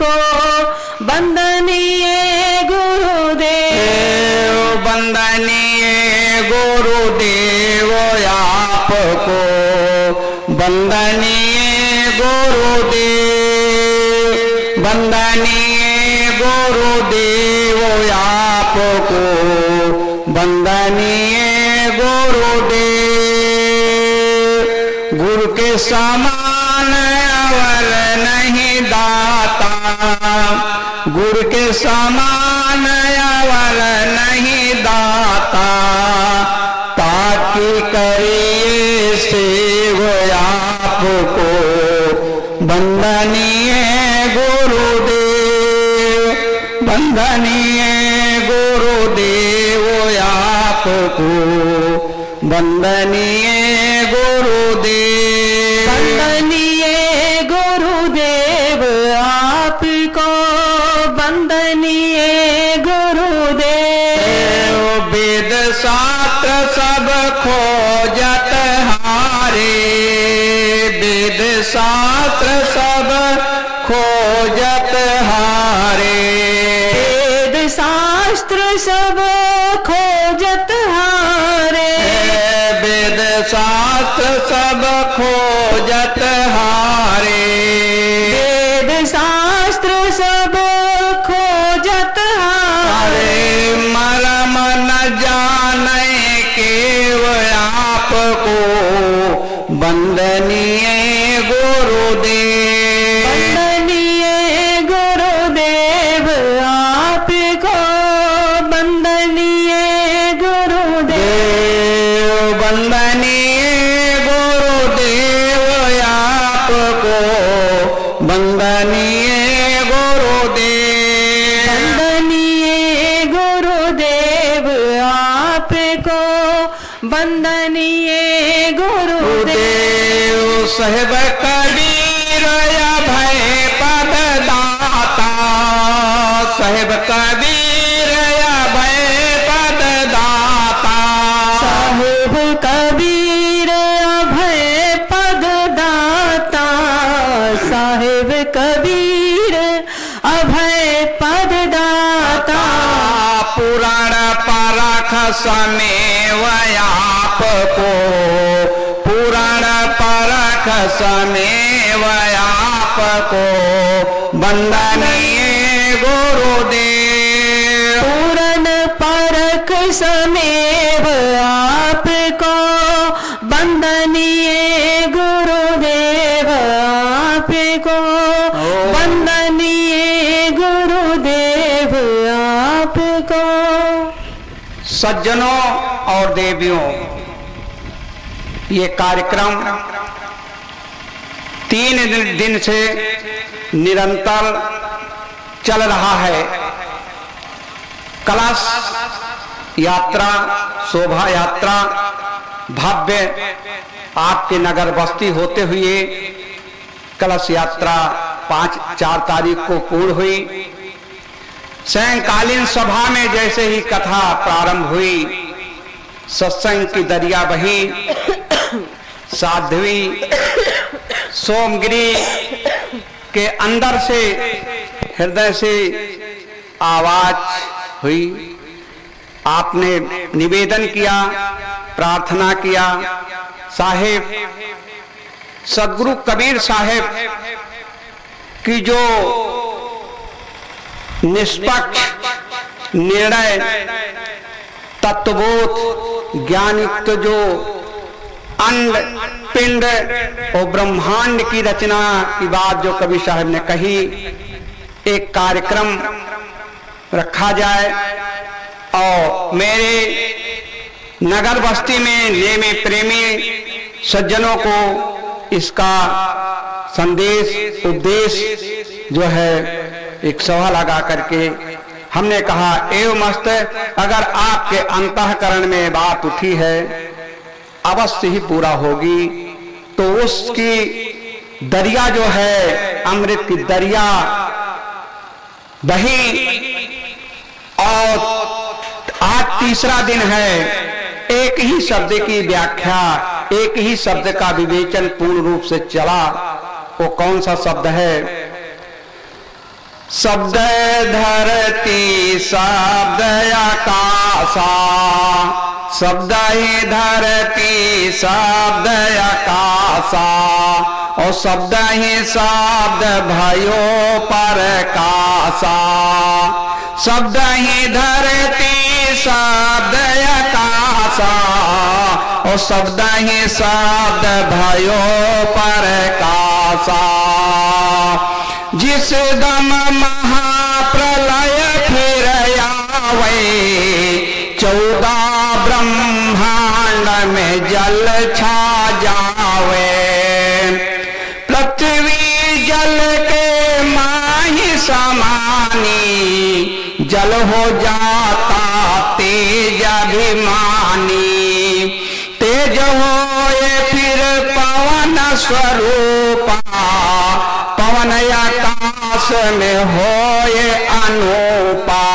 आपको वंदनीय गुरुदेव, वंदनीय गुरुदेव आपको वंदनीय गुरुदेव, वंदनीय गुरुदेव आपको वंदनीय गुरुदेव। गुरु के समान अवर नहीं दाता, गुरु के समान अवर नहीं दाता, ताकि करिए सेव आपको वंदनीय गुरुदेव, वंदनीय गुरुदेव आपको वंदनीय गुरुदेव, वंदनीय गुरुदेव आपको वंदनीय गुरुदेव। वेद शास्त्र सब खोजत हारे, वेद शास्त्र सब खोजत हारे, वेद शास्त्र सब खोजत हारे, वेद शास्त्र सब खोजत हारे, वेद शास्त्र सब खोजत हारे। मरम न जाने केवल आपको वंदनीय गुरुदेव, वंदनीय गुरुदेव आपको वंदनीय गुरुदेव, वंदनीय गुरुदेव आपको वंदनीय गुरुदेव, वंदनीय गुरुदेव आपको वंदनीय गुरुदेव। साहिब कबीर अभय पद दाता, साहिब कबीर अभय पद दाता, साहिब कबीर अभय पद दाता, साहिब कबीर अभय पद दाता। पुराण परख समेव आपको, पुराण परख समेव आपको वंदनीय गुरुदेव, पूरन परख समेव आपको वंदनीय गुरुदेव आपको वंदनीय गुरुदेव आपको। सज्जनों और देवियों, ये कार्यक्रम 3 दिन से निरंतर चल रहा है। कलश यात्रा, शोभा यात्रा भव्य आपके नगर बस्ती होते हुए कलश यात्रा 4 तारीख को पूर्ण हुई। सायंकालीन सभा में जैसे ही कथा प्रारंभ हुई, सत्संग की दरिया बही, साध्वी सोमगिरी के अंदर से हृदय से आवाज हुई। आपने निवेदन किया, प्रार्थना किया, साहेब सदगुरु कबीर साहेब की जो निष्पक्ष निर्णय, तत्वबोध, ज्ञानयुक्त जो अंड पिंड और ब्रह्मांड की रचना की बात जो कबीर साहब ने कही, एक कार्यक्रम रखा जाए और मेरे नगर बस्ती में नेमी प्रेमी सज्जनों को इसका संदेश उपदेश जो है एक सभा लगा करके हमने कहा एवं मस्त, अगर आपके अंतःकरण में बात उठी है अवश्य ही पूरा होगी। तो उसकी दरिया जो है, अमृत की दरिया बही और आज तीसरा दिन है। एक ही शब्द की व्याख्या, एक ही शब्द का विवेचन पूर्ण रूप से चला। वो कौन सा शब्द है? शब्द धरती शब्द आकाशा, शब्द ही धरती शब्द आकाशा, और शब्द ही शब्द भयो परकाशा। शब्द ही धरती शब्द आकाशा, और शब्द ही शब्द भयो परकाशा। जिस दम महाप्रलय फिर आवे, 14 ब्रह्मांड में जल छा जावे। पृथ्वी जल के माही समानी, जल हो जाता तेज अभिमानी। तेज होए फिर पवन स्वरूपा, पवन आकाश में होए अनूपा।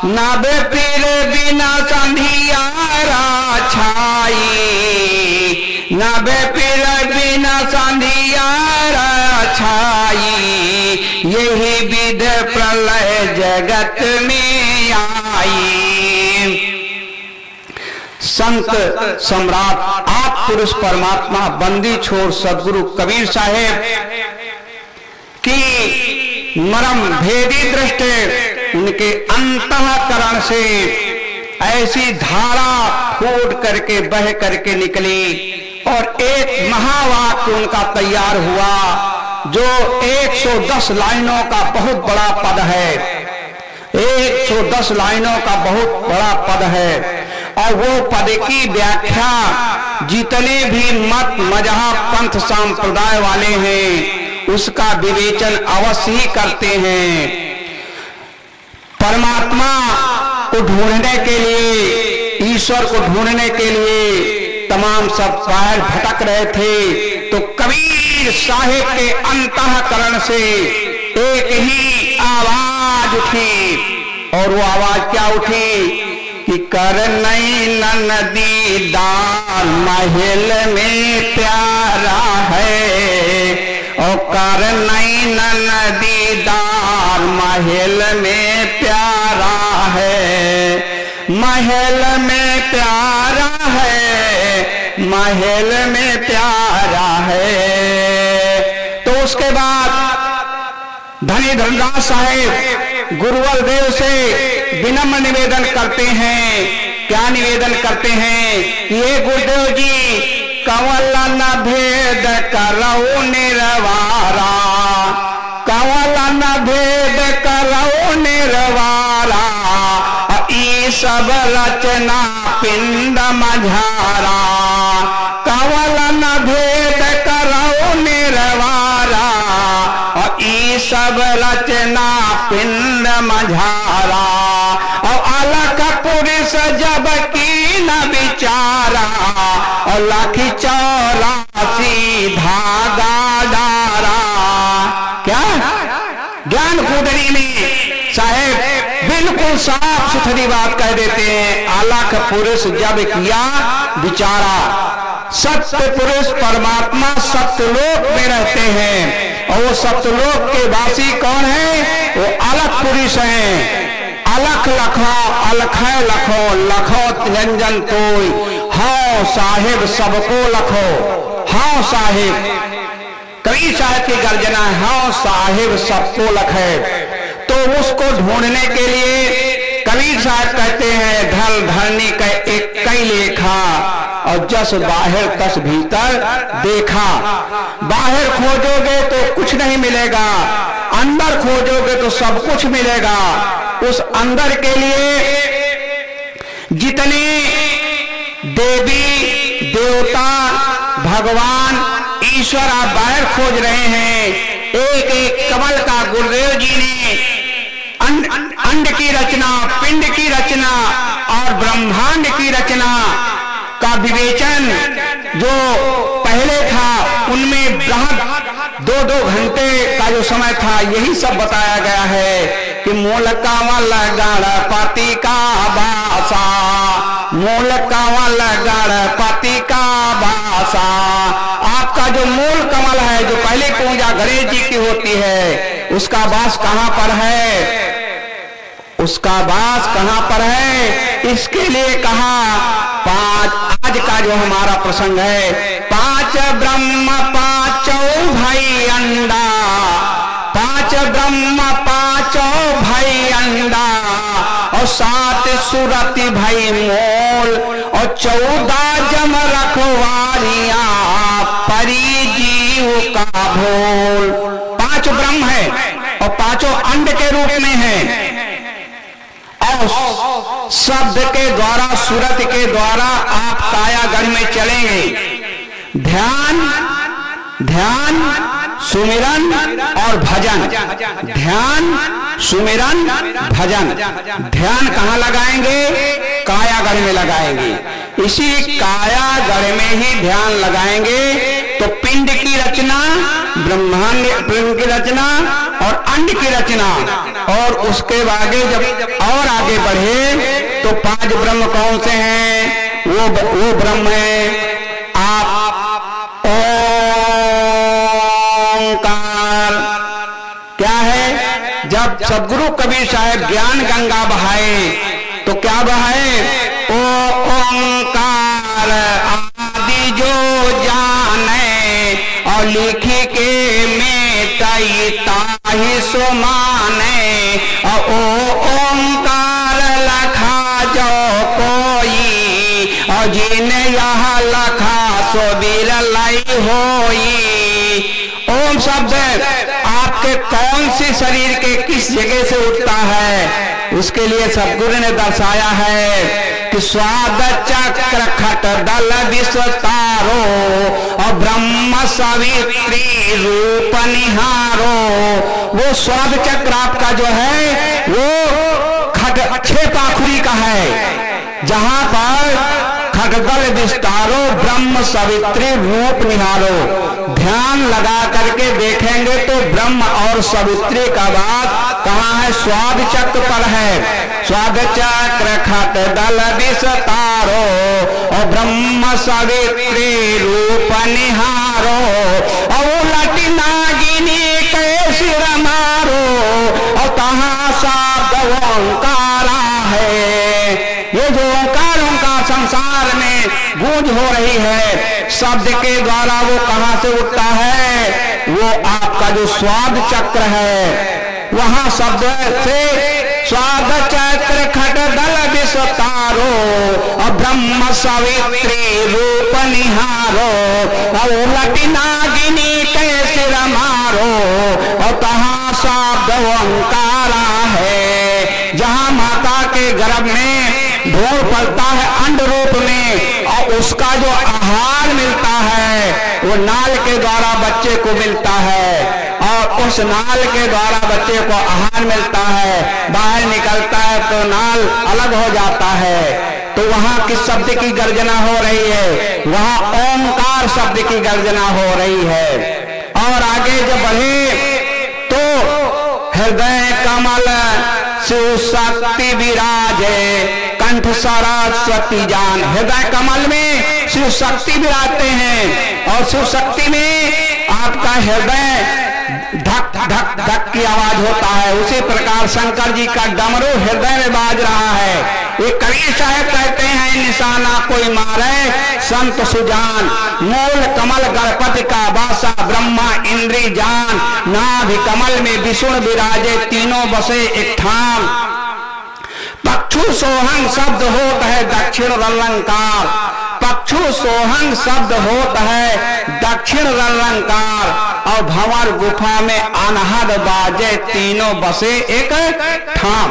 नभ फिर बिना संधियारा छाई, नभ फिर बिना संधियारा छाई। यही विध प्रलय जगत में आई। संत सम्राट आप पुरुष परमात्मा बंदी छोड़ सदगुरु कबीर साहेब की मरम भेदी दृष्टि उनके अंतःकरण से ऐसी धारा फूट करके बह करके निकली, और एक महावाक्य उनका तैयार हुआ, जो 110 लाइनों का बहुत बड़ा पद है। 110 लाइनों का बहुत बड़ा पद है, और वो पद की व्याख्या जितने भी मत मजहब पंथ संप्रदाय वाले हैं उसका विवेचन अवश्य ही करते हैं। परमात्मा को ढूंढने के लिए, ईश्वर को ढूंढने के लिए तमाम सब पैर भटक रहे थे, तो कबीर साहिब के अंतःकरण से एक ही आवाज उठी, और वो आवाज क्या उठी कि कर नई नदी दार महल में प्यारा है, और कर नई नदी दार महल में प्यारा है। महल में प्यारा है, महल में प्यारा है। तो उसके बाद धनी धनराज साहेब गुरुवर देव से विनम्र निवेदन करते हैं। क्या निवेदन करते हैं? ये गुरुदेव जी कंवल न भेद करऊ निर्वारा, कंवल न भेद करऊ निर्वारा, ई सब रचना पिंड मझारा। कंवल न भेद करऊ निर्वारा, ई सब रचना पिंड मझारा। और अलख पुरुष जब की न विचारा, और लाखी 84 धागा डारा। क्या ज्ञान कुंडली में साहेब बिल्कुल साफ सुथरी बात कह देते हैं, अलख पुरुष जब किया विचारा। सत्य पुरुष परमात्मा सत्यलोक में रहते हैं, और वो सत्यलोक के वासी कौन है? वो अलख पुरुष हैं। अलख लखो अलख लखो, लखो निरंजन कोई, हाँ साहिब सबको लखो। हाँ साहिब, कबीर साहब की गर्जना है, हाँ साहिब सबको लखे। तो उसको ढूंढने के लिए कबीर साहब कहते हैं, ढल धरनी का एक कई लेखा, और जस बाहर तस भीतर देखा। बाहर खोजोगे तो कुछ नहीं मिलेगा, अंदर खोजोगे तो सब कुछ मिलेगा। उस अंदर के लिए जितने देवी देवता भगवान ईश्वर आप बाहर खोज रहे हैं, एक एक कमल का गुरुदेव जी ने अंड की रचना, पिंड की रचना और ब्रह्मांड की रचना का विवेचन जो पहले था, उनमें बृहद 2-2 घंटे का जो समय था, यही सब बताया गया है कि मूल कावल गणपति का भाषा, मूल कावल गणपति का भाषा। आपका जो मूल कमल है, जो पहली पूजा गणेश जी की होती है, उसका वास कहां पर है? उसका वास कहां पर है? इसके लिए कहा आज का जो हमारा प्रसंग है, 5 ब्रह्म 5 भाई अंडा, 5 ब्रह्म 5 भाई अंडा, और 7 सुरति भाई मोल, और 14 जम रखवारियां परी जीव का भोल। 5 ब्रह्म है और 5 अंड के रूप में है, और शब्द के द्वारा, सूरत के द्वारा आप कायागढ़ में चलेंगे। ध्यान, ध्यान, सुमिरन और भजन। ध्यान, सुमिरन, भजन। ध्यान कहाँ लगाएंगे? कायागढ़ में लगाएंगे। इसी कायागढ़ में ही ध्यान लगाएंगे तो पिंड की रचना, ब्रह्मांड पिंड की रचना और अंड की रचना, और उसके आगे जब और आगे बढ़े तो 5 ब्रह्म कौन से हैं? वो ब्रह्म है आप ओंकार। क्या है? जब सदगुरु कबीर साहब ज्ञान गंगा बहाए तो क्या बहाए? ओ ओंकार आदि जो जाने, और लिखी के मेटाई ताहि सो माने, और ओ ओंकार लखा जो कोई, और जिने यह लखा सो बिरलाई होई। ओम शब्द आपके कौन सी शरीर के किस जगह से उठता है? उसके लिए सदगुरु ने दर्शाया है कि स्वाद चक्र खट दल विस्तारो, और ब्रह्म सवित्री रूप निहारो। वो स्वाद चक्र आपका जो है वो खट 6 पाखुरी का है, जहां पर खटदल विस्तारो ब्रह्म सवित्री रूप निहारो। ध्यान लगा करके देखेंगे तो ब्रह्म और सवित्री का बात कहाँ है? स्वाद चक्र पर है। स्वाद चक्र खट दल विस्तारो, और ब्रह्म सवित्री रूप निहारो, और उलट नागिनी के सिर मारो, और तहाँ शब्द ओंकारा है। ये जो ओंकारों का संसार में गूंज हो रही है, शब्द के द्वारा वो कहां से उठता है? वो आपका जो स्वाद चक्र है, वहां शब्द से स्वाद चक्र खट दल विस्तारो, और ब्रह्म सवित्री रूप निहारो, और उलट नागिनी के सिर मारो, और तहां शब्द ओंकारा है। जहां माता के गर्भ में ढोल पड़ता है अंड रूप में, और उसका जो आहार मिलता है वो नाल के द्वारा बच्चे को मिलता है, और उस नाल के द्वारा बच्चे को आहार मिलता है। बाहर निकलता है तो नाल अलग हो जाता है, तो वहां किस शब्द की गर्जना हो रही है? वहां ओंकार शब्द की गर्जना हो रही है। और आगे जब बढ़े तो हृदय कमल शिव शक्ति विराजे, कंठ सरस्वती जान। हृदय कमल में शिव शक्ति विराजते हैं, और शिव शक्ति में आपका हृदय धक धक धक की आवाज होता है। उसी प्रकार शंकर जी का डमरू हृदय में बाज रहा है। ये कबीर साहब कहते हैं, निशाना कोई मारे संत सुजान, मूल कमल गणपति का वासा ब्रह्मा इंद्री जान, नाभि कमल में विष्णु विराजे तीनों बसे एक ठाम। पक्षु सोहंग शब्द होता है दक्षिण रलंकार, पक्षु सोहंग शब्द होता है दक्षिण रलंकार, और भंवर गुफा में अनहद बाजे तीनों बसे एक ठाम।